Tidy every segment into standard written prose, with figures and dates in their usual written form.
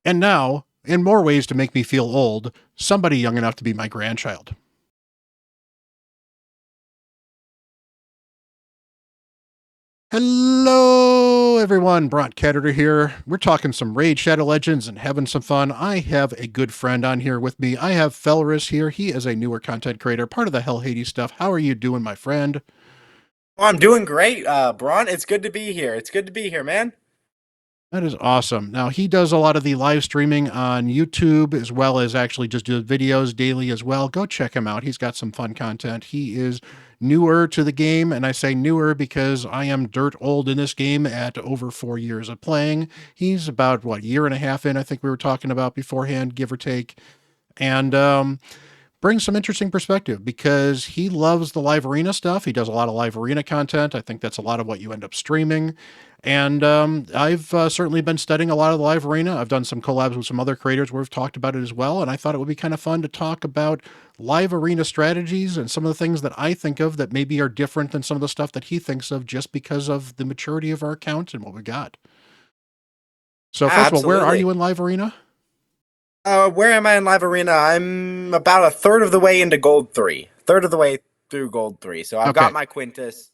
And now, in more ways to make me feel old, somebody young enough to be my grandchild. Hello, everyone. Bront, CatHerder here. We're talking some Raid Shadow Legends and having some fun. I have a good friend on here with me. I have Felraus here. He is a newer content creator, part of the Hell Hades stuff. How are you doing, my friend? Well, I'm doing great, Bront. It's good to be here. It's good to be here, man. That is awesome. Now, he does a lot of the live streaming on YouTube as well as actually just do videos daily as well. Go check him out. He's got some fun content. He is newer to the game, and I say newer because I am dirt old in this game at over 4 years of playing. He's about, what, year and a half in, I think we were talking about beforehand, give or take. And brings some interesting perspective because he loves the live arena stuff. He does a lot of live arena content. I think that's a lot of what you end up streaming. And I've certainly been studying a lot of the live arena. I've done some collabs with some other creators where we've talked about it as well. And I thought it would be kind of fun to talk about live arena strategies and some of the things that I think of that maybe are different than some of the stuff that he thinks of just because of the maturity of our account and what we got. So, first of all, where are Absolutely. you in live arena? Where am I in Live Arena? I'm about a third of the way into Gold 3. Third of the way through Gold 3. So I've got Okay. my Quintus.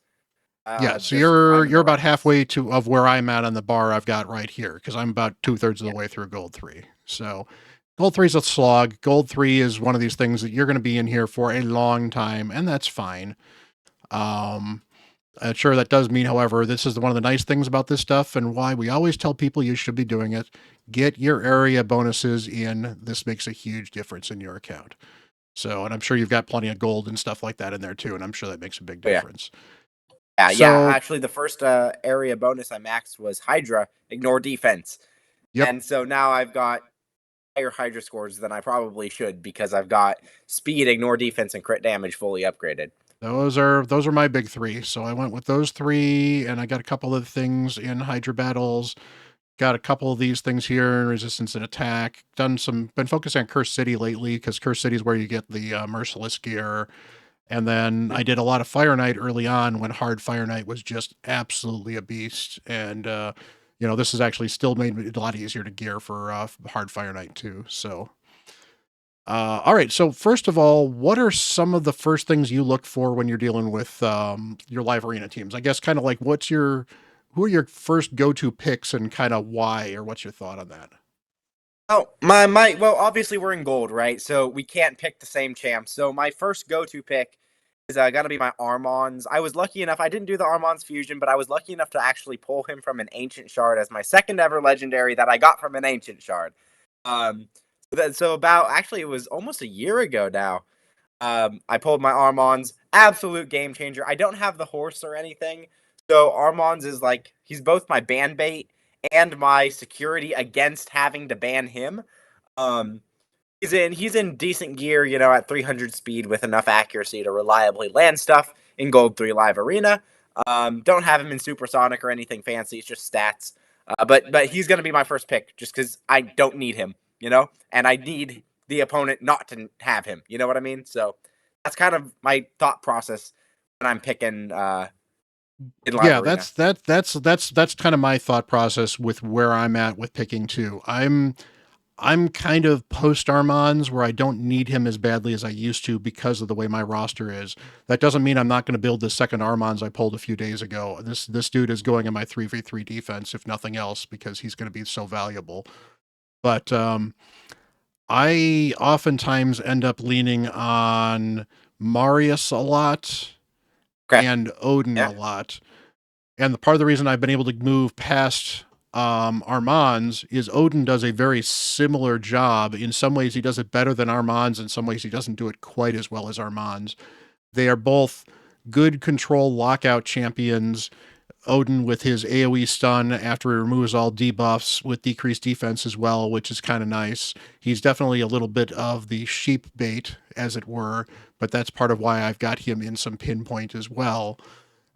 Yeah, so Just you're climbing you're about around. halfway to of where I'm at on the bar I've got right here because I'm about 2/3 of the Yeah. way through Gold 3. So Gold 3 is a slog. Gold 3 is one of these things that you're going to be in here for a long time, and that's fine. Um, sure, that does mean, however, this is one of the nice things about this stuff and why we always tell people you should be doing it. Get your area bonuses in. This makes a huge difference in your account. So, and I'm sure you've got plenty of gold and stuff like that in there too, and I'm sure that makes a big Oh, yeah. difference. Yeah. So, Actually, the first area bonus I maxed was Hydra, ignore defense. yep. And so now I've got higher Hydra scores than I probably should because I've got speed, ignore defense, and crit damage fully upgraded. Those are my big three. So I went with those three, and I got a couple of things in Hydra battles. Got a couple of these things here in resistance and attack. Been focusing on Curse City lately because Curse City is where you get the merciless gear. And then I did a lot of Fire Knight early on when hard Fire Knight was just absolutely a beast. And this has actually still made it a lot easier to gear for hard Fire Knight too. So all right. So first of all, what are some of the first things you look for when you're dealing with your live arena teams? I guess kind of like who are your first go-to picks and kind of why, or what's your thought on that? Oh, my well, obviously we're in gold, right? So we can't pick the same champs. So my first go-to pick is gotta be my Armons. I was lucky enough, I didn't do the Armons fusion, but I was lucky enough to actually pull him from an ancient shard as my second ever legendary that I got from an ancient shard. Um so about actually it was almost a year ago now. I pulled my Armons, absolute game changer. I don't have the horse or anything, so Armons is like he's both my ban bait and my security against having to ban him. Um, he's in decent gear, at 300 speed with enough accuracy to reliably land stuff in Gold 3 Live Arena. Don't have him in supersonic or anything fancy. It's just stats. But he's gonna be my first pick just because I don't need him, and I need the opponent not to have him. You know what I mean? So that's kind of my thought process when I'm picking in Live Yeah, Arena. that's kind of my thought process with where I'm at with picking too. I'm kind of post Armands where I don't need him as badly as I used to because of the way my roster is. That doesn't mean I'm not going to build the second Armands I pulled a few days ago. This dude is going in my 3v3 defense, if nothing else, because he's going to be so valuable. But I oftentimes end up leaning on Marius a lot Okay. and Odin a Yeah. lot. And the part of the reason I've been able to move past Armands is Odin does a very similar job. In some ways, he does it better than Armands. In some ways, he doesn't do it quite as well as Armands. They are both good control lockout champions. Odin with his AoE stun after he removes all debuffs with decreased defense as well, which is kind of nice. He's definitely a little bit of the sheep bait, as it were, but that's part of why I've got him in some pinpoint as well.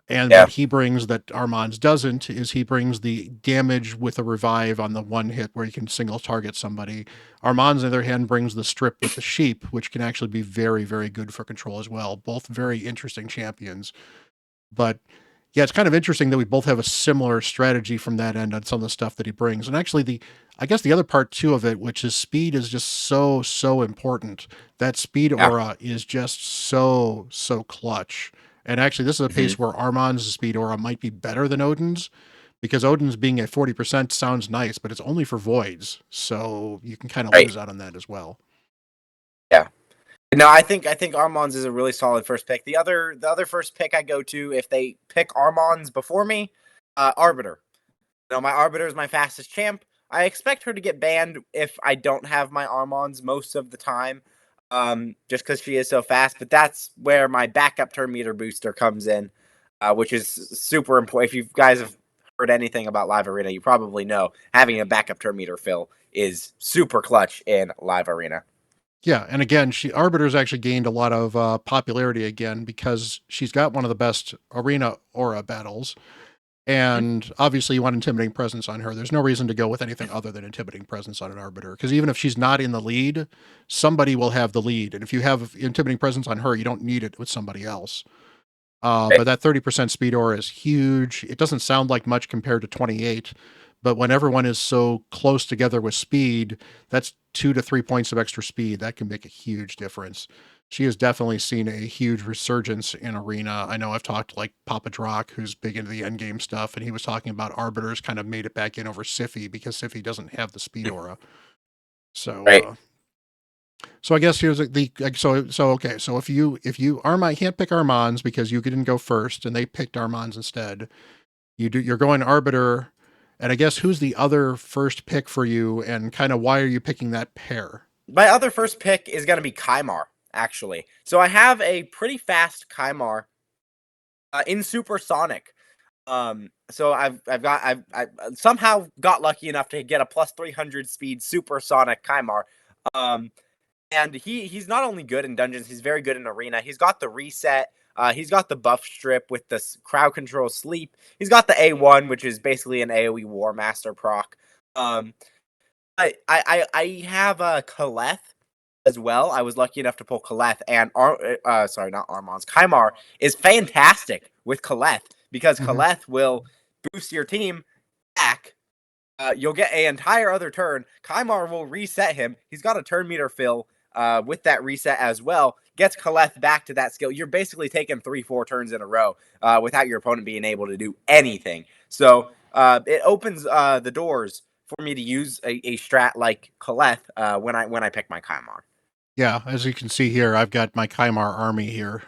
And Yeah. what he brings that Armands doesn't is he brings the damage with a revive on the one hit where you can single target somebody. Armands, on the other hand, brings the strip with the sheep, which can actually be very, very good for control as well. Both very interesting champions. But Yeah, it's kind of interesting that we both have a similar strategy from that end on some of the stuff that he brings. And actually, I guess the other part too of it, which is speed, is just so important. That speed Yeah. aura is just so clutch. And actually, this is a Hmm. pace where Armand's speed aura might be better than Odin's, because Odin's being at 40% sounds nice, but it's only for voids, so you can kind of Right. lose out on that as well. Yeah. No, I think Armand's is a really solid first pick. The other first pick I go to if they pick Armand's before me, Arbiter. My Arbiter is my fastest champ. I expect her to get banned if I don't have my Armands most of the time, just because she is so fast. But that's where my backup turn meter booster comes in, which is super important. If you guys have heard anything about Live Arena, you probably know having a backup turn meter fill is super clutch in Live Arena. Yeah, and again, she Arbiter's actually gained a lot of popularity again because she's got one of the best arena aura battles, Mhm. and obviously you want intimidating presence on her. There's no reason to go with anything other than intimidating presence on an Arbiter, because even if she's not in the lead, somebody will have the lead, and if you have intimidating presence on her, you don't need it with somebody else. But Right. that 30% speed aura is huge. It doesn't sound like much compared to 28, but when everyone is so close together with speed, that's 2 to 3 points of extra speed. That can make a huge difference. She has definitely seen a huge resurgence in Arena. I know I've talked to like Papa Drock, who's big into the endgame stuff, and he was talking about Arbiters kind of made it back in over Sify because Sify doesn't have the speed aura. So, Right. so I guess here's so okay. So if you Armand can't pick Armands because you didn't go first and they picked Armands instead, you're going Arbiter, and I guess who's the other first pick for you, and kind of why are you picking that pair? My other first pick is going to be Kymar, actually. So I have a pretty fast Kymar in Supersonic. So I've somehow got lucky enough to get a plus 300 speed Supersonic Kymar. Um, and he's not only good in dungeons, he's very good in arena. He's got the reset. He's got the buff strip with the crowd control sleep. He's got the A1, which is basically an AoE War Master proc. Um, I have a Kaleth as well. I was lucky enough to pull Kaleth, and sorry, not Armand's. Kymar is fantastic with Kaleth because Mm-hmm. Kaleth will boost your team back. You'll get an entire other turn. Kymar will reset him. He's got a turn meter fill with that reset as well. Gets Kaleth back to that skill. You're basically taking 3-4 turns in a row without your opponent being able to do anything. So it opens the doors for me to use a strat like Kaleth when I pick my Kymar. Yeah, as you can see here, I've got my Kymar army here.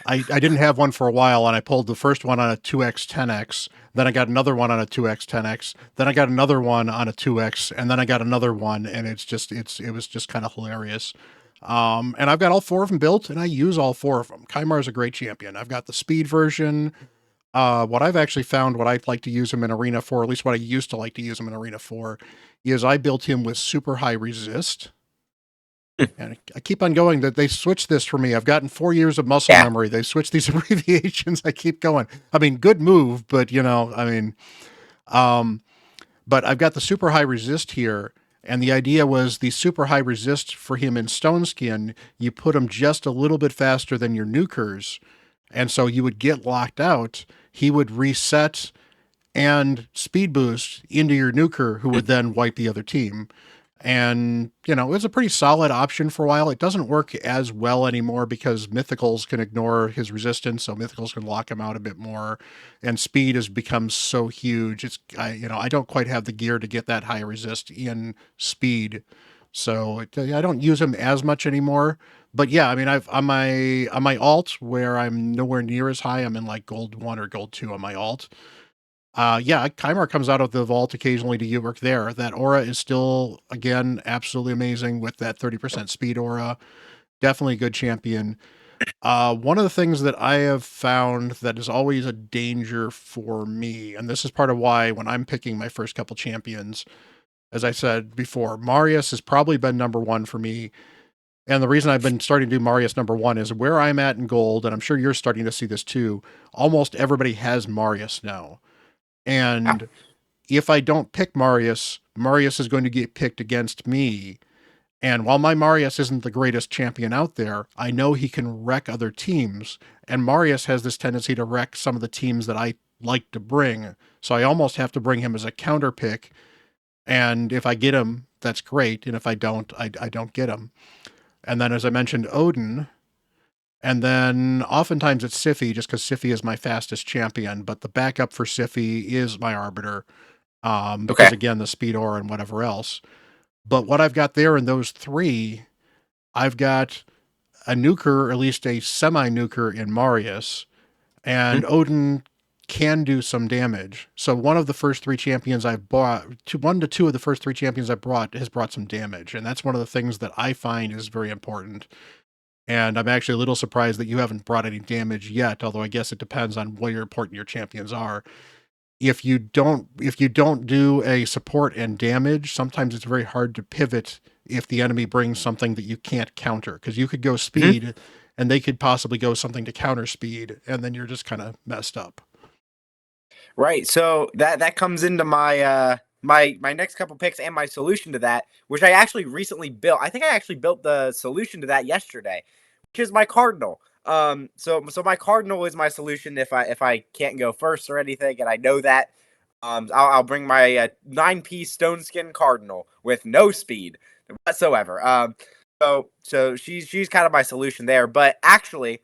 I didn't have one for a while, and I pulled the first one on a 2x 10x. Then I got another one on a 2x 10x. Then I got another one on a 2x, and then I got another one, and it was just kind of hilarious. And I've got all four of them built, and I use all four of them. Kymar is a great champion. I've got the speed version. What I've actually found, what I'd like to use him in arena for, at least what I used to like to use him in arena for, is I built him with super high resist. And I keep on going that they switched this for me. I've gotten 4 years of muscle Yeah. memory. They switched these abbreviations. I keep going. I mean, good move, but um, but I've got the super high resist here. And the idea was the super high resist for him in Stone Skin, you put him just a little bit faster than your nukers. And so you would get locked out. He would reset and speed boost into your nuker, who would then wipe the other team. And, it was a pretty solid option for a while. It doesn't work as well anymore because mythicals can ignore his resistance, so mythicals can lock him out a bit more. And speed has become so huge. I don't quite have the gear to get that high resist in speed. So I don't use him as much anymore. But yeah, I mean, I've on my alt where I'm nowhere near as high. I'm in like gold 1 or gold 2 on my alt. Yeah, Kymar comes out of the vault occasionally to work there. That aura is still, again, absolutely amazing with that 30% speed aura. Definitely a good champion. One of the things that I have found that is always a danger for me, and this is part of why when I'm picking my first couple champions, as I said before, Marius has probably been number one for me. And the reason I've been starting to do Marius number one is where I'm at in gold, and I'm sure you're starting to see this too. Almost everybody has Marius now. Yeah. And if I don't pick Marius, Marius is going to get picked against me. And while my Marius isn't the greatest champion out there, I know he can wreck other teams. And Marius has this tendency to wreck some of the teams that I like to bring. So I almost have to bring him as a counter pick. And if I get him, that's great. And if I don't, I don't get him. And then, as I mentioned, Odin. And then oftentimes it's Sify, just because Sify is my fastest champion. But the backup for Sify is my Arbiter, because Okay. again, the speed aura and whatever else. But what I've got there in those three, I've got a nuker, or at least a semi nuker in Marius, and Mhm. Odin can do some damage. So one of the first three champions I've bought, one to two of the first three champions I brought has brought some damage, and that's one of the things that I find is very important. And I'm actually a little surprised that you haven't brought any damage yet, although I guess it depends on what important your champions are. If you don't do a support and damage, sometimes it's very hard to pivot if the enemy brings something that you can't counter, because you could go Mhm. speed and they could possibly go something to counter speed, and then you're just kind of messed up. Right. So that comes into my my next couple picks and my solution to that, which I actually recently built. I think I actually built the solution to that yesterday, which is my cardinal. So my cardinal is my solution if I can't go first or anything, and I know that. I'll bring my 9-piece stone skin cardinal with no speed whatsoever. So she's kind of my solution there. But actually,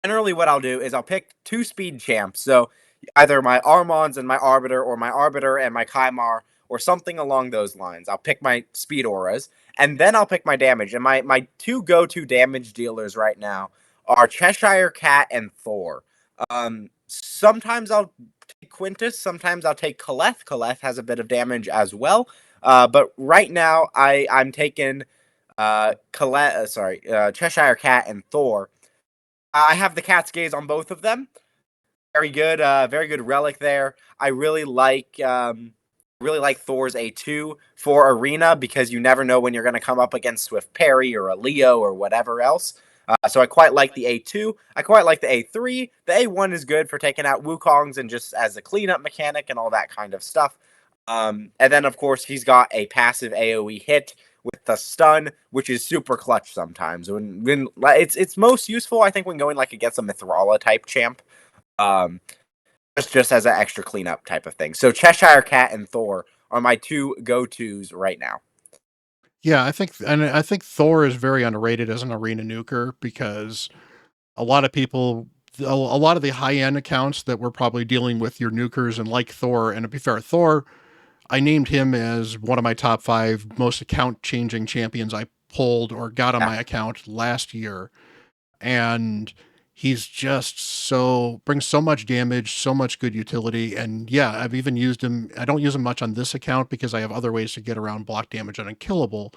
generally what I'll do is I'll pick two speed champs. So either my Armons and my Arbiter, or my Arbiter and my Kymar, or something along those lines. I'll pick my speed auras, and then I'll pick my damage. And my two go-to damage dealers right now are Cheshire Cat and Thor. Sometimes I'll take Quintus, sometimes I'll take Kaleth. Kaleth has a bit of damage as well. But right now I'm taking Cheshire Cat and Thor. I have the cat's gaze on both of them. Very good relic there. I really like Thor's A2 for Arena, because you never know when you're going to come up against Swift Parry or a Leo or whatever else. So I quite like the A2. I quite like the A3. The A1 is good for taking out Wukongs and just as a cleanup mechanic and all that kind of stuff. And then, of course, he's got a passive AoE hit with the stun, which is super clutch sometimes. When it's most useful, I think, when going like against a Mithrala type champ. Um, just as an extra cleanup type of thing. So Cheshire Cat and Thor are my two go tos right now. Yeah, I think Thor is very underrated as an arena nuker, because a lot of people, a lot of the high end accounts that were probably dealing with your nukers and like Thor, and to be fair, Thor, I named him as one of my top five most account changing champions I pulled or got on Yeah. my account last year. And he's just so brings so much damage, so much good utility. And yeah, I've even used him. I don't use him much on this account because I have other ways to get around block damage and unkillable.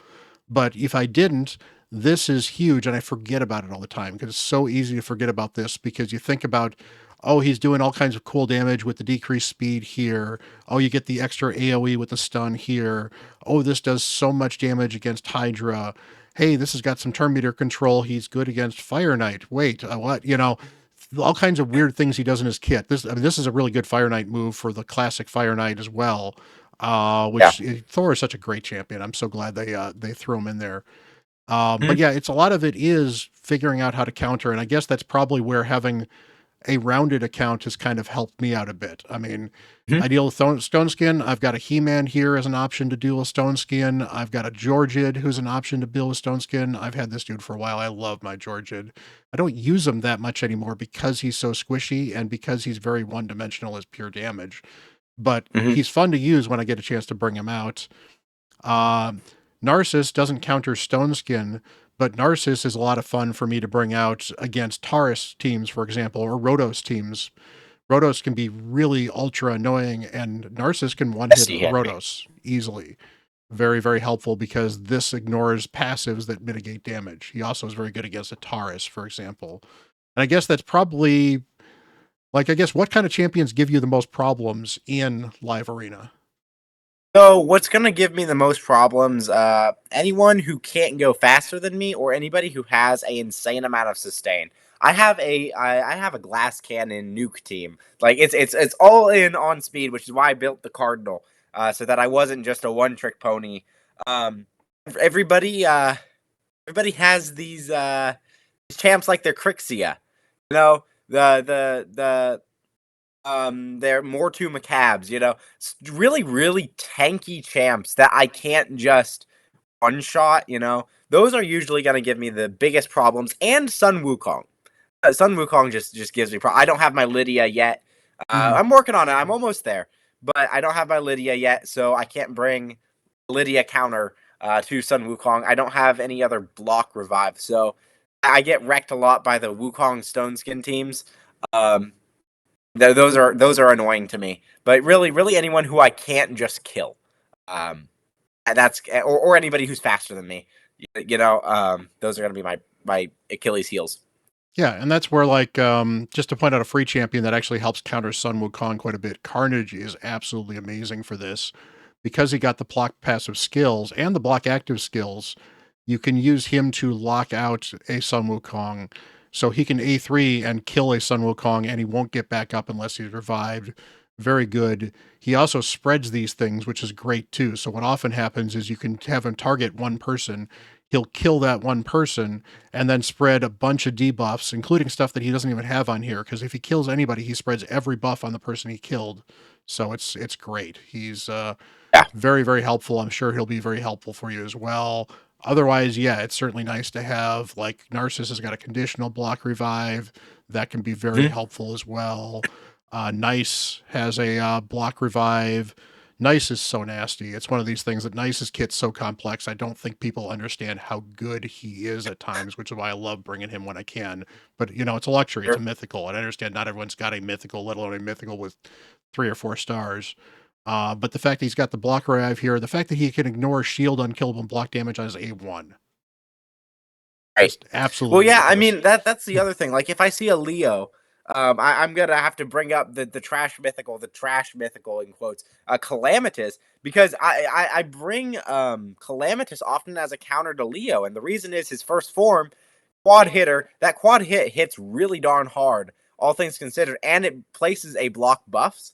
But if I didn't, this is huge, and I forget about it all the time, because it's so easy to forget about this, because you think about, oh, he's doing all kinds of cool damage with the decreased speed here. Oh, you get the extra AoE with the stun here. Oh, this does so much damage against Hydra. Hey, this has got some turn meter control. He's good against Fire Knight. Wait, what? All kinds of weird things he does in his kit. This is a really good Fire Knight move for the classic Fire Knight as well. Yeah. Thor is such a great champion. I'm so glad they threw him in there. But Mhm. yeah, it's a lot of it is figuring out how to counter, and I guess that's probably where having a rounded account has kind of helped me out a bit. I mean, Mhm. I deal with Stone Skin. I've got a He-Man here as an option to deal with Stone Skin. I've got a Georgid who's an option to deal with Stone Skin. I've had this dude for a while. I love my Georgid. I don't use him that much anymore because he's so squishy and because he's very one-dimensional as pure damage. But Mhm. he's fun to use when I get a chance to bring him out. Um, Narcissus doesn't counter Stone Skin, but Narcissus is a lot of fun for me to bring out against Taurus teams, for example, or Rotos teams. Rotos can be really ultra annoying, and Narcissus can one hit Bestie Henry. Rotos easily. Very, very helpful, because this ignores passives that mitigate damage. He also is very good against a Taurus, for example. And I guess that's probably, like, I guess what kind of champions give you the most problems in Live Arena? So what's gonna give me the most problems? Anyone who can't go faster than me, or anybody who has an insane amount of sustain. I have a glass cannon nuke team. Like it's all in on speed, which is why I built the Cardinal, so that I wasn't just a one trick pony. Um, everybody everybody has these champs like their Crixia. You know, they're Mortu Macabs, you know. Really, really tanky champs that I can't just one shot, you know. Those are usually gonna give me the biggest problems. And Sun Wukong. Sun Wukong just gives me I don't have my Lydia yet. Mhm. I'm working on it. I'm almost there, but I don't have my Lydia yet, so I can't bring Lydia counter to Sun Wukong. I don't have any other block revive, so I get wrecked a lot by the Wukong Stone Skin teams. Um, those are annoying to me. But really, really anyone who I can't just kill, that's or anybody who's faster than me. You know, those are gonna be my Achilles heels. Yeah, and that's where, like, just to point out a free champion that actually helps counter Sun Wukong quite a bit, Carnage is absolutely amazing for this. Because he got the block passive skills and the block active skills, you can use him to lock out a Sun Wukong. So he can A3 and kill a Sun Wukong, and he won't get back up unless he's revived. Very good. He also spreads these things, which is great too. So what often happens is you can have him target one person, he'll kill that one person, and then spread a bunch of debuffs, including stuff that he doesn't even have on here. Because if he kills anybody, he spreads every buff on the person he killed. So it's great. He's Yeah. very, very helpful. I'm sure he'll be very helpful for you as well. Otherwise, yeah, it's certainly nice to have, like, Narcissus has got a conditional block revive that can be very Mhm. helpful as well. Nice has a block revive. Nice is so nasty. It's one of these things that Nice's kit's so complex. I don't think people understand how good he is at times, which is why I love bringing him when I can. But you know, it's a luxury. It's a Sure. mythical, and I understand not everyone's got a mythical, let alone a mythical with 3 or 4 stars. But the fact that he's got the block revive here, the fact that he can ignore shield, unkillable, and block damage on his A1, Right. just Well, absolutely yeah, I ridiculous. mean that's the other thing. Like if I see a Leo, I'm gonna have to bring up the trash mythical in quotes, Calamitous, because I bring Calamitous often as a counter to Leo, and the reason is his first form, quad hitter. That quad hit hits really darn hard, all things considered, and it places a block buffs.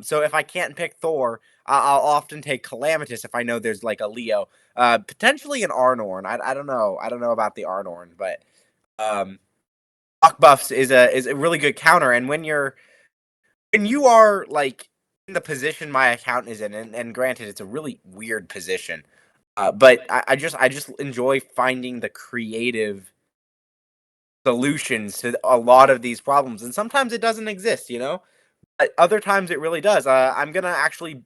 So if I can't pick Thor, I'll often take Calamitous if I know there's like a Leo, potentially an Arnorn. I don't know. I don't know about the Arnorn, but um, block buffs is a really good counter. And when you are like in the position my account is in, and granted, it's a really weird position, but I just enjoy finding the creative solutions to a lot of these problems, and sometimes it doesn't exist, you know. But other times it really does. I'm gonna actually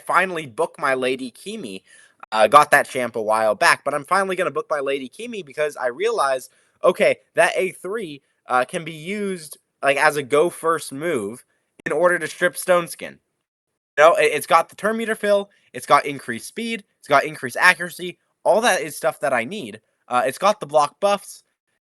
finally book my Lady Kimi. Got that champ a while back, but I'm finally gonna book my Lady Kimi because I realize, okay, that A3 can be used like as a go first move in order to strip Stone Skin. You know, it's got the turn meter fill, it's got increased speed, it's got increased accuracy. All that is stuff that I need. It's got the block buffs,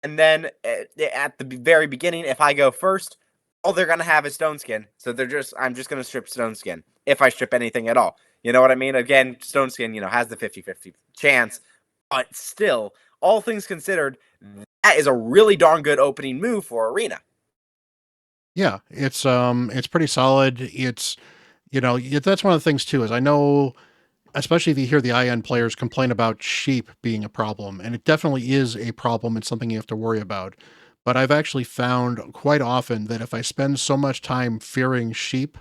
and then at the very beginning, if I go first, all they're gonna have is Stone Skin. So I'm just gonna strip Stone Skin if I strip anything at all. You know what I mean? Again, Stone Skin, has the 50-50 chance, but still, all things considered, that is a really darn good opening move for Arena. Yeah, it's pretty solid. It's that's one of the things too, is I know, especially if you hear the IN players complain about sheep being a problem, and it definitely is a problem. It's something you have to worry about. But I've actually found quite often that if I spend so much time fearing sheep,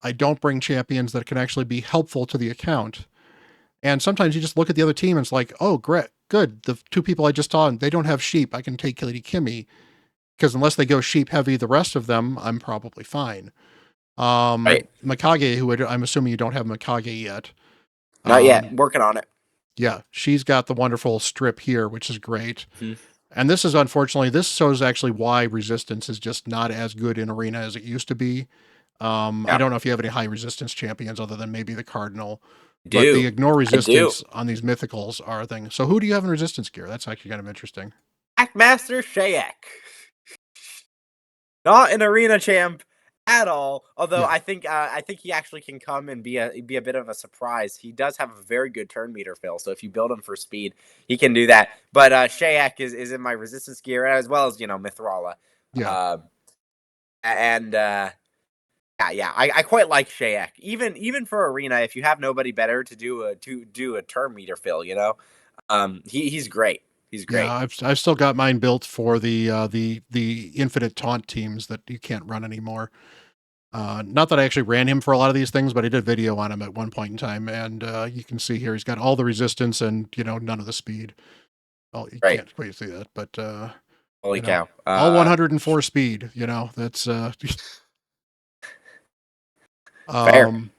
I don't bring champions that can actually be helpful to the account. And sometimes you just look at the other team and it's like, oh, great, good. The two people I just saw, they don't have sheep. I can take Lady Kimmy because unless they go sheep heavy, the rest of them, I'm probably fine. Right. Mikage, I'm assuming you don't have Mikage yet. Not yet. Um, Working on it. yeah, she's got the wonderful strip here, which is great. Mhm. And this is unfortunately, this shows actually why resistance is just not as good in arena as it used to be. I Yeah. don't know if you have any high resistance champions other than maybe the Cardinal, but the Do. ignore I do. resistance on these mythicals are a thing. So who do you have in resistance gear? That's actually kind of interesting. Hackmaster Shayak. Not an arena champ at all. Although Yeah. I think he actually can come and be a bit of a surprise. He does have a very good turn meter fill, so if you build him for speed, he can do that. But Shayak is in my resistance gear as well as Mithrala. Yeah. Um and Yeah. I quite like Shayek. Even for arena, if you have nobody better to do a turn meter fill, he's great. He's Yeah, great. I've still got mine built for the infinite taunt teams that you can't run anymore. Not that I actually ran him for a lot of these things, but I did video on him at one point in time, and you can see here he's got all the resistance and none of the speed. Well, you Right. can't quite see that, but Holy cow. all 104 speed. That's Fair. um,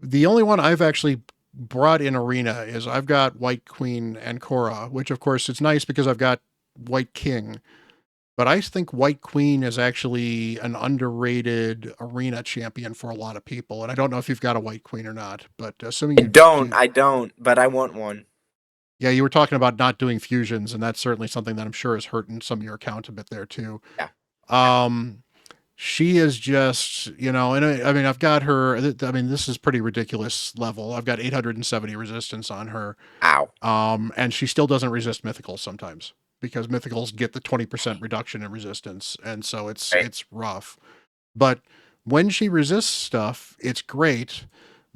the only one I've actually brought in arena is I've got White Queen and Cora, which of course it's nice because I've got White King. But I think White Queen is actually an underrated arena champion for a lot of people. And I don't know if you've got a White Queen or not, but assuming you do, I don't, but I want one. yeah, you were talking about not doing fusions, and that's certainly something that I'm sure is hurting some of your account a bit there too. Yeah. Yeah. Um, she is just, and I mean, I've got her. I mean, this is pretty ridiculous level. I've got 870 resistance on her. Ow. And she still doesn't resist mythicals sometimes because mythicals get the 20% reduction in resistance, and so it's Right. it's rough. But when she resists stuff, it's great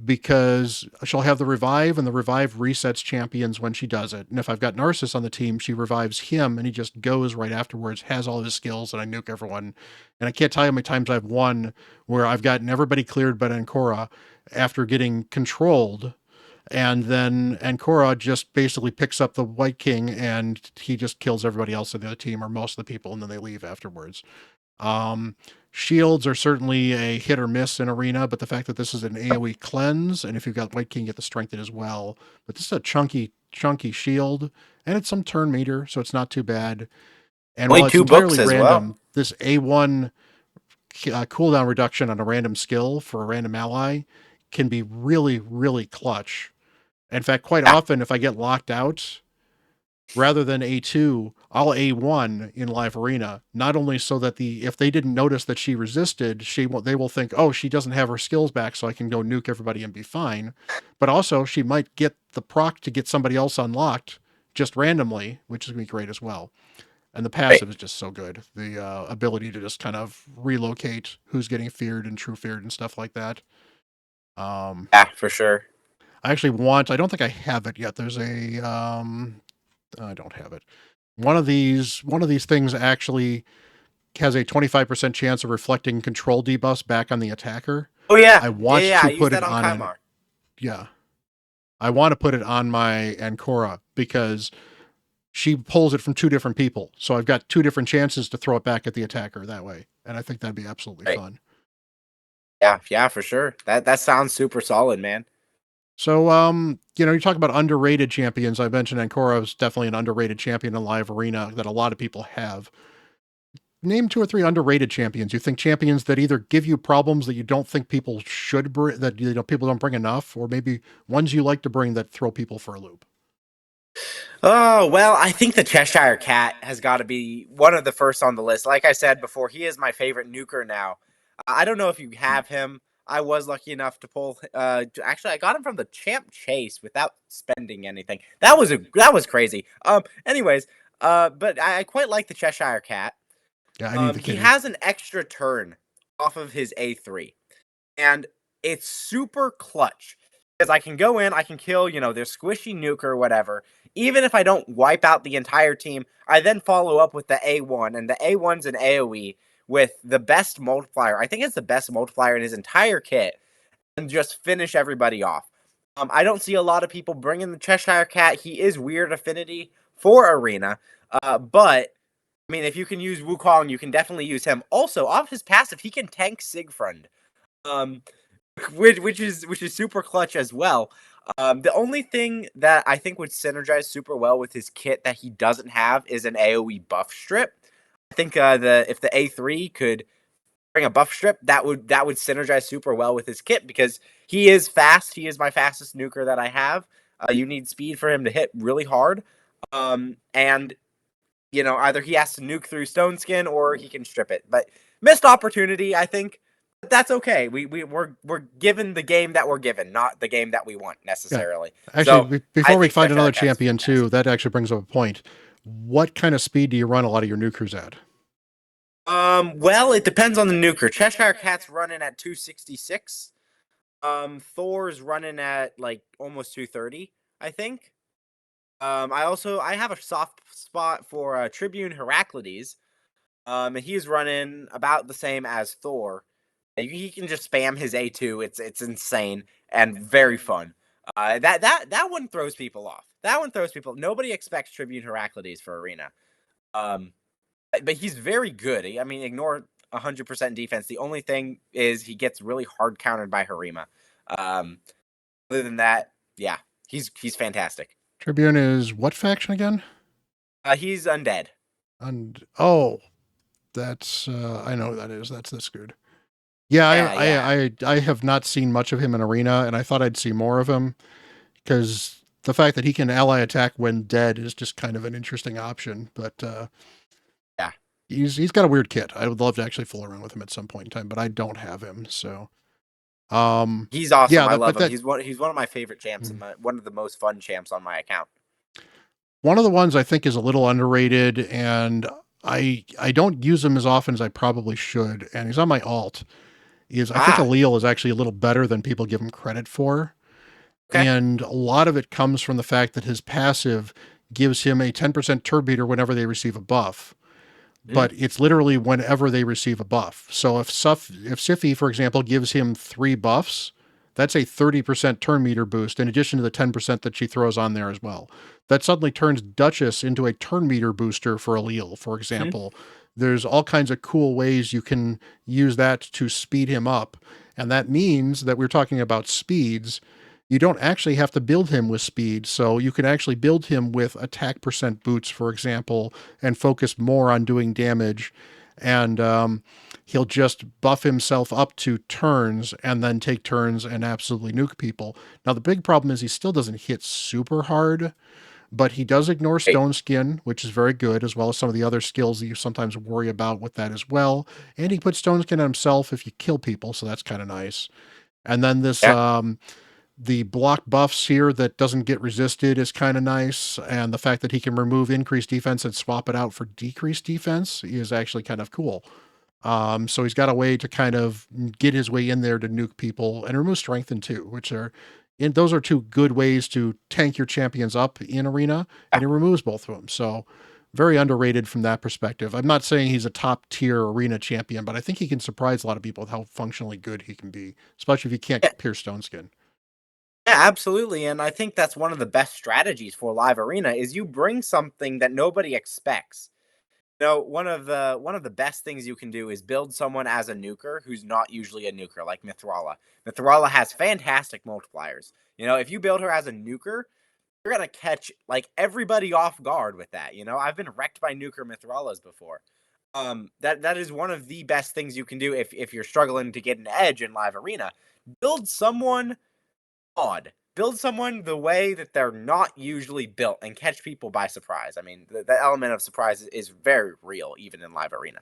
because she'll have the revive, and the revive resets champions when she does it. And if I've got Narcissus on the team, she revives him, and he just goes right afterwards, has all of his skills, and I nuke everyone. And I can't tell you how many times I've won where I've gotten everybody cleared but Ancora after getting controlled, and then Ancora just basically picks up the White King and he just kills everybody else in the other team or most of the people, and then they leave afterwards. Um, Shields are certainly a hit or miss in arena, but the fact that this is an AoE cleanse, and if you've got White King, you get the strength as well. But this is a chunky shield, and it's some turn meter, so it's not too bad. And Only while it's two books entirely as well. random, this A1 cooldown reduction on a random skill for a random ally can be really, really clutch. In fact, quite Yeah. often, if I get locked out, rather than A2, I'll A1 in live arena. Not only so that if they didn't notice that she resisted, they will think, oh, she doesn't have her skills back, so I can go nuke everybody and be fine. But also, she might get the proc to get somebody else unlocked just randomly, which is going to be great as well. And the Right. passive is just so good. The ability to just kind of relocate who's getting feared and true feared and stuff like that. Um, Yeah, for sure. I don't think I have it yet. There's I don't have it. One of these things actually has a 25% chance of reflecting control debuffs back on the attacker. Oh yeah. I Yeah, want yeah. I to use put that it on on an Kymar. yeah. I want to put it on my Ancora because she pulls it from two different people. So I've got two different chances to throw it back at the attacker that way. And I think that'd be absolutely Right. fun. Yeah, yeah, for sure. That sounds super solid, man. So, you talk about underrated champions. I mentioned Ancora is definitely an underrated champion in live arena that a lot of people have. Name two or three underrated champions. You think champions that either give you problems that you don't think people should bring, that people don't bring enough, or maybe ones you like to bring that throw people for a loop. Oh, well, I think the Cheshire Cat has got to be one of the first on the list. Like I said before, he is my favorite nuker now. I don't know if you have him. I was lucky enough to pull. Actually, I got him from the Champ Chase without spending anything. That was crazy. Anyways, but I quite like the Cheshire Cat. Yeah, I need the He kitty. has an extra turn off of his A3, and it's super clutch because I can go in, I can kill, their squishy nuke or whatever. Even if I don't wipe out the entire team, I then follow up with the A1, and the A1's an AoE with the best multiplier. I think it's the best multiplier in his entire kit, and just finish everybody off. I don't see a lot of people bringing the Cheshire Cat. He is weird affinity for Arena, but I mean, if you can use Wukong, you can definitely use him. Also, off his passive, he can tank Siegfried. Um, which is super clutch as well. The only thing that I think would synergize super well with his kit that he doesn't have is an AoE buff strip. I think the if the A3 could bring a buff strip, that would synergize super well with his kit because he is fast. He is my fastest nuker that I have. You need speed for him to hit really hard. And either he has to nuke through Stone Skin or he can strip it. But missed opportunity, I think. But that's okay. We're given the game that we're given, not the game that we want Yeah, necessarily. actually, So I before we think find Cheshire another Cat's champion too, fantastic. that actually brings up a point. What kind of speed do you run a lot of your nukers at? Well, it depends on the nuker. Cheshire Cat's running at 266. Thor's running at like almost 230, I think. I have a soft spot for Tribune Heraclides. And he's running about the same as Thor. He can just spam his A2. It's insane and very fun. That one throws people off. That one throws people. Nobody expects Tribune Heraclides for Arena. Um, but he's very good. I mean, ignore 100% defense. The only thing is he gets really hard countered by Harima. Um, other than that, yeah, he's fantastic. Tribune is what faction again? He's undead. And oh, that's I know who that is. That's this good. Yeah, Yeah, yeah, I have not seen much of him in Arena, and I thought I'd see more of him because the fact that he can ally attack when dead is just kind of an interesting option. But yeah. he's got a weird kit. I would love to actually fool around with him at some point in time, but I don't have him. So He's awesome. yeah, I that love but him. that He's one of my favorite champs and one of the most fun champs on my account. one of the ones I think is a little underrated, and I don't use him as often as I probably should, and he's on my alt. Is I think Ah, Allele is actually a little better than people give him credit for. okay. And a lot of it comes from the fact that his passive gives him a 10% turn meter whenever they receive a buff. Mm, But it's literally whenever they receive a buff. So if Siffy, for example, gives him 3 buffs, that's a 30% turn meter boost in addition to the 10% that she throws on there as well. That suddenly turns Duchess into a turn meter booster for Allele, for mm, example. There's all kinds of cool ways you can use that to speed him up. And that means that we're talking about speeds. You don't actually have to build him with speed. So you can actually build him with attack percent boots, for example, and focus more on doing damage. And he'll just buff himself up to turns and then take turns and absolutely nuke people. Now, the big problem is he still doesn't hit super hard, but he does ignore great. Stone Skin, which is very good, as well as some of the other skills that you sometimes worry about with that as well. And he puts Stone Skin on himself if you kill people, so that's kind of nice. And then this Yeah, the block buffs here that doesn't get resisted is kind of nice, and the fact that he can remove increased defense and swap it out for decreased defense is actually kind of cool. So he's got a way to kind of get his way in there to nuke people and remove strengthen too, which are those are two good ways to tank your champions up in arena, and yeah, he removes both of them. So very underrated from that perspective. I'm not saying he's a top tier arena champion, but I think he can surprise a lot of people with how functionally good he can be, especially if you can't yeah. pierce stone skin. Yeah, absolutely. And I think that's one of the best strategies for live arena is you bring something that nobody expects. One of the best things you can do is build someone as a nuker who's not usually a nuker, like Mithrala. Mithrala has fantastic multipliers. If you build her as a nuker, you're gonna catch like everybody off guard with that. I've been wrecked by nuker Mithralas before. That is one of the best things you can do if you're struggling to get an edge in live arena. Build someone odd. Build someone the way that they're not usually built and catch people by surprise. I mean, the element of surprise is very real, even in live arena.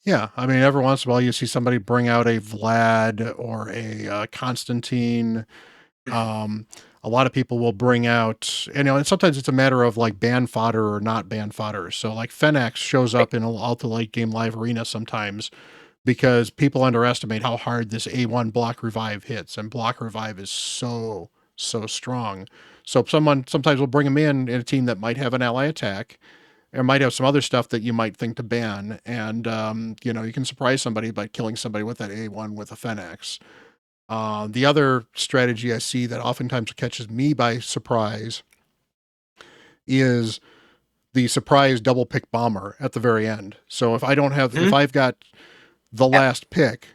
Yeah, I mean, every once in a while you see somebody bring out a Vlad or a Constantine. Um, a lot of people will bring out, and sometimes it's a matter of like ban fodder or not ban fodder. So like Fennex shows Right, up in a ultra late game live arena sometimes because people underestimate how hard this A1 block revive hits, and block revive is so strong. So someone sometimes will bring him in a team that might have an ally attack or might have some other stuff that you might think to ban, and you can surprise somebody by killing somebody with that A1 with a Fennex. The other strategy I see that oftentimes catches me by surprise is the surprise double pick bomber at the very end. So if Mhm. I've got the Yeah. last pick,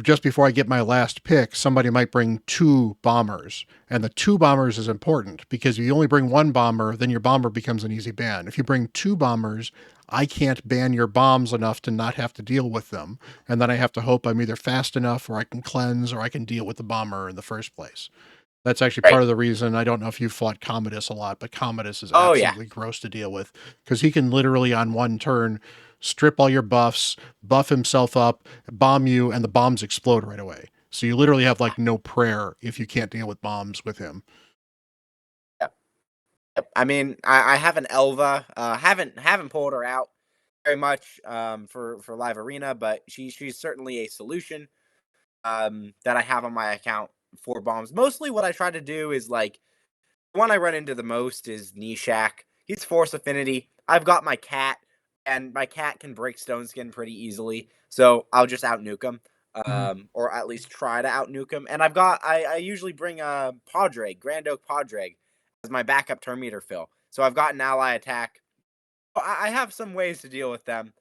just before I get my last pick, somebody might bring 2 bombers. And the 2 bombers is important because if you only bring 1 bomber, then your bomber becomes an easy ban. If you bring 2 bombers, I can't ban your bombs enough to not have to deal with them. And then I have to hope I'm either fast enough or I can cleanse or I can deal with the bomber in the first place. That's actually part Right. of the reason. I don't know if you've fought Commodus a lot, but Commodus is Oh yeah. absolutely gross to deal with because he can literally on one turn strip all your buffs, buff himself up, bomb you, and the bombs explode right away. So you literally have like no prayer if you can't deal with bombs with him. Yep. Yep. I mean, I have an Elva. Haven't pulled her out. very much for live arena, but she's certainly a solution that I have on my account for bombs. Mostly, what I try to do is like the one I run into the most is Nishak. He's Force Affinity. I've got my cat, and my cat can break Stone Skin pretty easily, so I'll just out nuke him, Mhm. or at least try to out nuke him. And I usually bring a Podreg, Grand Oak Podreg, as my backup turn meter fill. So I've got an ally attack. I have some ways to deal with them.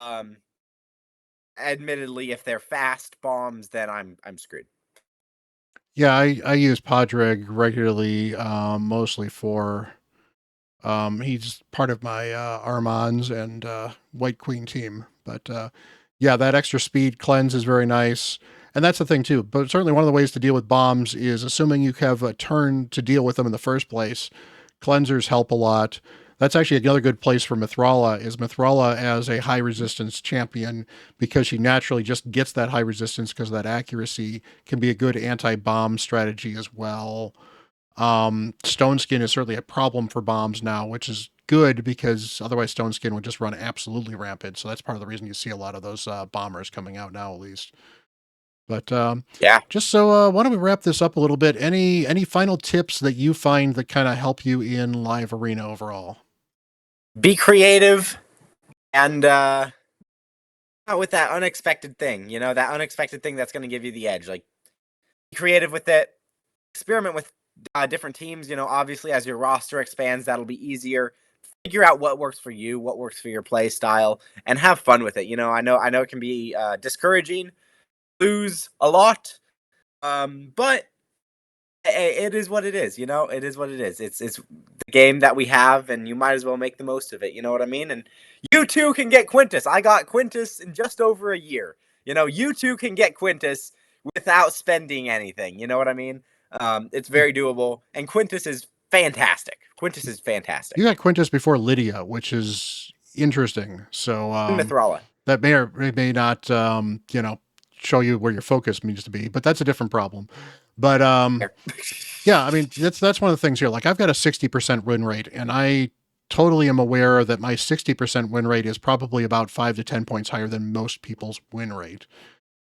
Um, Admittedly, if they're fast bombs, then I'm screwed. Yeah, I use Podreg regularly, mostly for he's part of my Armands and White Queen team. But yeah, that extra speed cleanse is very nice. And that's the thing too. But certainly one of the ways to deal with bombs is assuming you have a turn to deal with them in the first place. Cleansers help a lot. That's actually another good place for Mithrala is Mithrala as a high resistance champion because she naturally just gets that high resistance because of that accuracy can be a good anti-bomb strategy as well. Stone Skin is certainly a problem for bombs now, which is good because otherwise Stone Skin would just run absolutely rampant. So that's part of the reason you see a lot of those bombers coming out now, at least. But Yeah. just so, why don't we wrap this up a little bit? Any final tips that you find that kind of help you in live arena overall? Be creative and with that unexpected thing, that unexpected thing that's going to give you the edge. Like, be creative with it. Experiment with different teams. Obviously, as your roster expands, that'll be easier. Figure out what works for you, what works for your play style, and have fun with it. I know it can be discouraging, lose a lot, but it is what it is. It is what it is. It's the game that we have, and you might as well make the most of it. You know what I mean? And you too can get Quintus. I got Quintus in just over a year. You too can get Quintus without spending anything. You know what I mean? It's Yeah. very doable, and Quintus is fantastic. Quintus is You fantastic. got Quintus before Lydia, which is interesting. So And Mithrala. that may or may not, show you where your focus needs to be, but that's a different problem. But yeah, I mean, that's one of the things here. Like I've got a 60% win rate, and I totally am aware that my 60% win rate is probably about 5 to 10 points higher than most people's win rate.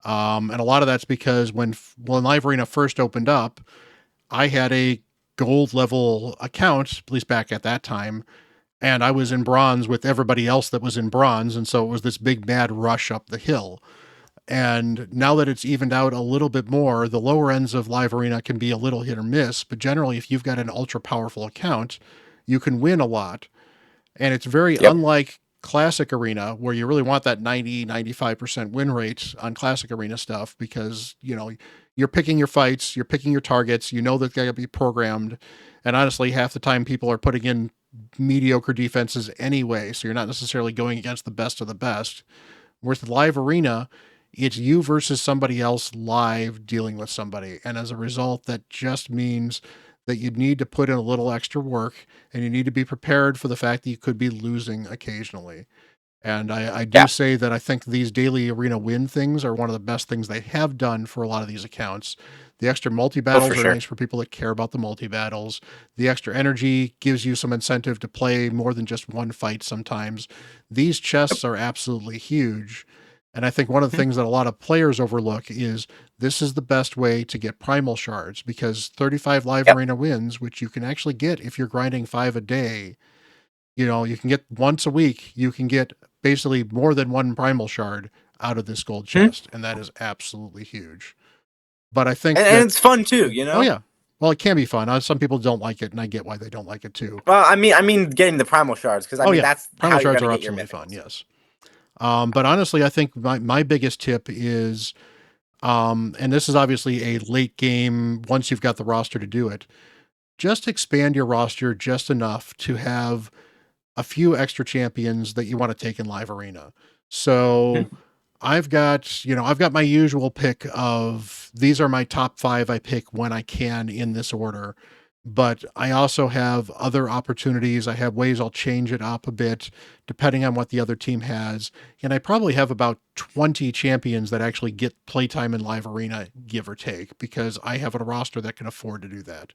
And a lot of that's because when Live Arena first opened up, I had a gold level account, at least back at that time, and I was in bronze with everybody else that was in bronze, and so it was this big mad rush up the hill. And now that it's evened out a little bit more, the lower ends of Live Arena can be a little hit or miss, but generally, if you've got an ultra powerful account, you can win a lot. And it's very Yep. unlike Classic Arena, where you really want that 90-95% win rate on Classic Arena stuff because, you're picking your fights, you're picking your targets, you know that they're going to be programmed. And honestly, half the time people are putting in mediocre defenses anyway, so you're not necessarily going against the best of the best. Whereas the live arena, it's you versus somebody else live dealing with somebody. And as a result, that just means that you need to put in a little extra work and you need to be prepared for the fact that you could be losing occasionally. And I do Yeah. say that I think these daily arena win things are one of the best things they have done for a lot of these accounts. The extra multi Oh, for battles are sure. nice for people that care about the multi battles. The extra energy gives you some incentive to play more than just one fight sometimes. These Yep. chests are absolutely huge. And I think one of the things that a lot of players overlook is this is the best way to get primal shards because 35 live Yep. arena wins, which you can actually get if you're grinding 5 a day, you can get once a week, you can get basically more than one primal shard out of this gold Mhm. chest. And that is absolutely huge. But I think And that, it's fun too. oh, yeah. Well, it can be fun. Some people don't like it, and I get why they don't like it too. Well, I mean, getting the primal shards because Oh, yeah. that's Primal how you're shards gonna are get your absolutely fun. mythicals. Yes. But honestly, I think my biggest tip is, and this is obviously a late game once you've got the roster to do it, just expand your roster just enough to have a few extra champions that you want to take in live arena. So Mhm. I've got my usual pick of these are my top 5 I pick when I can in this order. But I also have other opportunities. I have ways I'll change it up a bit depending on what the other team has. And I probably have about 20 champions that actually get playtime in live arena, give or take, because I have a roster that can afford to do that.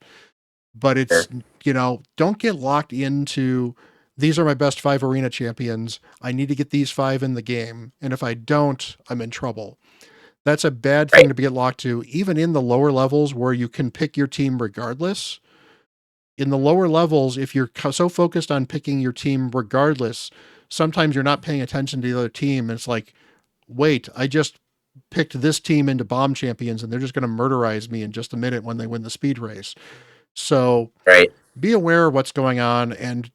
But it's, Sure. don't get locked into these are my best 5 arena champions. I need to get these 5 in the game. And if I don't, I'm in trouble. That's a bad thing Right. to get locked to, even in the lower levels where you can pick your team regardless. In the lower levels, if you're so focused on picking your team regardless, sometimes you're not paying attention to the other team. And it's like, wait, I just picked this team into bomb champions and they're just going to murderize me in just a minute when they win the speed race. So Right. be aware of what's going on and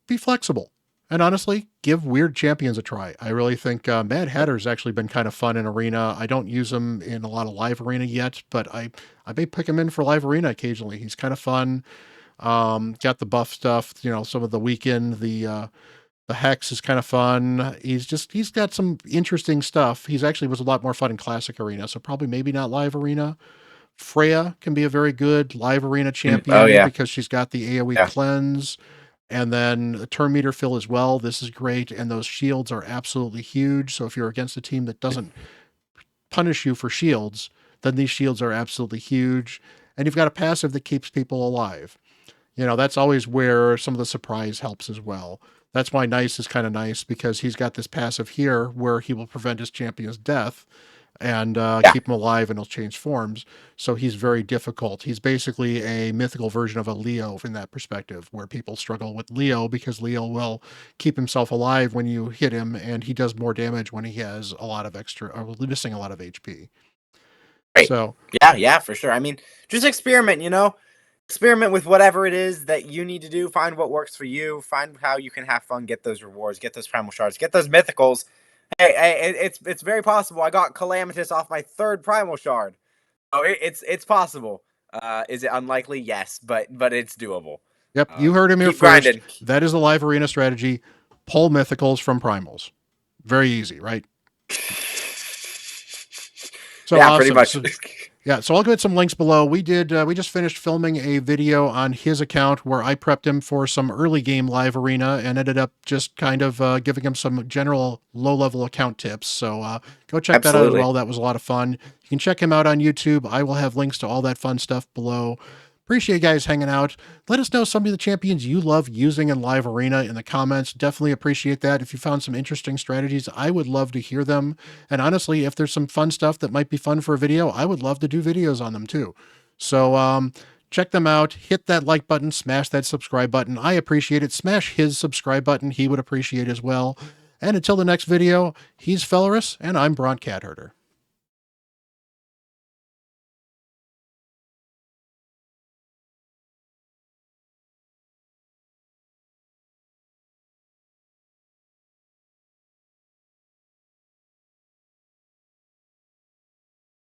be flexible. And honestly, give weird champions a try. I really think Mad Hatter's actually been kind of fun in Arena. I don't use him in a lot of live Arena yet, but I may pick him in for live Arena occasionally. He's kind of fun. Got the buff stuff, some of the weekend, the Hex is kind of fun. He's got some interesting stuff. He's actually was a lot more fun in Classic Arena, so probably maybe not live Arena. Freya can be a very good live arena Oh champion yeah. because she's got the AoE Yeah. cleanse and then a turn meter fill as well. This is great. And those shields are absolutely huge. So if you're against a team that doesn't punish you for shields, then these shields are absolutely huge. And you've got a passive that keeps people alive. That's always where some of the surprise helps as well. That's why Nice is kind of nice because he's got this passive here where he will prevent his champion's death and Yeah. keep him alive and he'll change forms. So he's very difficult. He's basically a mythical version of a Leo in that perspective, where people struggle with Leo because Leo will keep himself alive when you hit him, and he does more damage when he has a lot of extra, or missing a lot of HP. Right. So, Yeah, yeah, for sure. I mean, just experiment, experiment with whatever it is that you need to do. Find what works for you. Find how you can have fun, get those rewards, get those primal shards, get those mythicals. Hey, it's very possible. I got Calamitous off my 3rd primal shard. Oh, it's possible. Is it unlikely? Yes, but it's doable. yep, you heard him here Keep first. grinding. That is the live arena strategy. Pull mythicals from primals. Very easy, right? So Yeah, pretty awesome. much. Yeah, so I'll get some links below. We just finished filming a video on his account where I prepped him for some early game live arena and ended up just kind of giving him some general low level account tips. So go check that out as Absolutely. well. That was a lot of fun. You can check him out on YouTube. I will have links to all that fun stuff below. Appreciate you guys hanging out. Let us know some of the champions you love using in live arena in the comments. Definitely appreciate that. If you found some interesting strategies, I would love to hear them. And honestly, if there's some fun stuff that might be fun for a video, I would love to do videos on them too. So check them out. Hit that like button, smash that subscribe button. I appreciate it. Smash his subscribe button. He would appreciate as well. And until the next video, he's Felraus, and I'm Bront CatHerder.